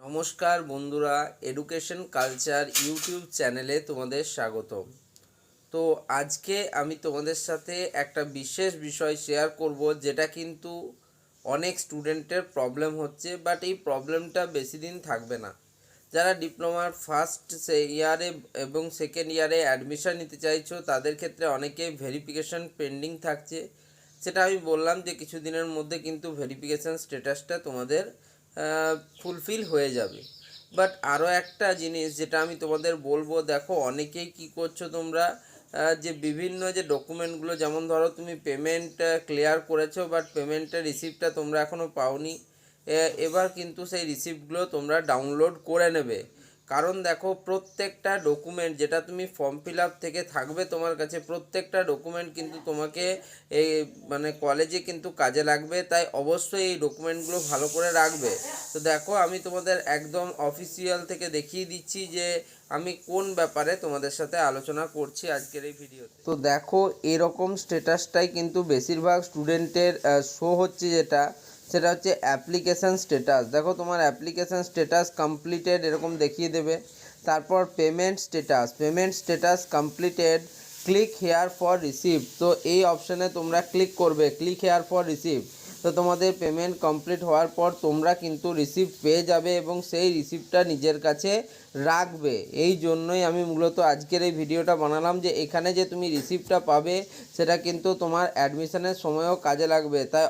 নমস্কার বন্ধুরা, education culture YouTube চ্যানেলে তোমাদের স্বাগতম। তো আজকে আমি তোমাদের সাথে একটা বিশেষ বিষয় শেয়ার করব, যেটা কিন্তু অনেক স্টুডেন্টের প্রবলেম হচ্ছে, বাট এই প্রবলেমটা বেশি দিন থাকবে না। যারা ডিপ্লোমার ফার্স্ট ইয়ারে এবং সেকেন্ড ইয়ারে অ্যাডমিশন নিতে চাইছো, তাদের ক্ষেত্রে অনেকে ভেরিফিকেশন পেন্ডিং থাকছে। সেটা আমি বললাম যে কিছুদিনের মধ্যে কিন্তু ভেরিফিকেশান স্ট্যাটাসটা তোমাদের ফুলফিল হয়ে যাবে। বাট আরও একটা জিনিস যেটা আমি তোমাদের বলবো, দেখো অনেকেই কি করছো তোমরা, যে বিভিন্ন যে ডকুমেন্টগুলো, যেমন ধরো তুমি পেমেন্ট ক্লিয়ার করেছো বাট পেমেন্টের রিসিপ্টটা তোমরা এখনও পাওনি। এবার কিন্তু সেই রিসিপ্টগুলো তোমরা ডাউনলোড করে নেবে। কারণ দেখো, প্রত্যেকটা ডকুমেন্ট যেটা তুমি ফর্ম ফিল আপ থেকে থাকবে তোমার কাছে, প্রত্যেকটা ডকুমেন্ট কিন্তু তোমাকে এই কলেজে কিন্তু কাজে লাগবে। তাই অবশ্যই এই ডকুমেন্টগুলো ভালো করে রাখবে। তো দেখো, আমি তোমাদের একদম অফিসিয়াল থেকে দেখিয়ে দিচ্ছি যে আমি কোন ব্যাপারে তোমাদের সাথে আলোচনা করছি আজকের এই ভিডিওতে। তো দেখো, এরকম স্ট্যাটাসটাই কিন্তু বেশিরভাগ স্টুডেন্টের শো হচ্ছে, সেটা হচ্ছে অ্যাপ্লিকেশান স্ট্যাটাস। দেখো, তোমার অ্যাপ্লিকেশান স্ট্যাটাস কমপ্লিটেড এরকম দেখিয়ে দেবে। তারপর payment status completed, click here for receipt. তো এই অপশানে তোমরা ক্লিক করবে, ক্লিক হেয়ার ফর রিসিপ্ট। তো তোমাদের পেমেন্ট কমপ্লিট হওয়ার পর তোমরা কিন্তু রিসিপ্ট পেয়ে যাবে এবং সেই রিসিপ্টটা নিজের কাছে রাখবে। এই জন্যই আমি মূলত আজকের এই ভিডিওটা বানালাম, যে এখানে যে তুমি রিসিপ্টটা পাবে সেটা কিন্তু তোমার অ্যাডমিশনের সময়ও কাজে লাগবে। তাই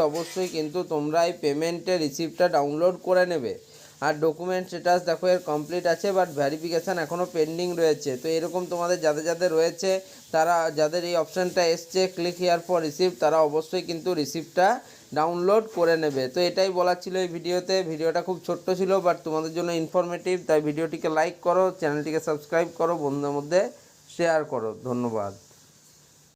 অবশ্যই কিন্তু তোমরা এই পেমেন্টের রিসিপ্টটা ডাউনলোড করে নেবে। আর ডকুমেন্ট স্ট্যাটাস দেখো এর কমপ্লিট আছে, বাট ভেরিফিকেশান এখনও পেন্ডিং রয়েছে। তো এরকম তোমাদের যাদের রয়েছে, তারা যাদের এই অপশানটা এসছে ক্লিক হিয়ার ফর রিসিপ্ট, তারা অবশ্যই কিন্তু রিসিপ্টটা ডাউনলোড করে নেবে। তো এটাই বলার ছিল এই ভিডিওতে। ভিডিওটা খুব ছোট্ট ছিল, বাট তোমাদের জন্য ইনফরমেটিভ। তাই ভিডিওটিকে লাইক করো, চ্যানেলটিকে সাবস্ক্রাইব করো, বন্ধুদের মধ্যে শেয়ার করো। ধন্যবাদ।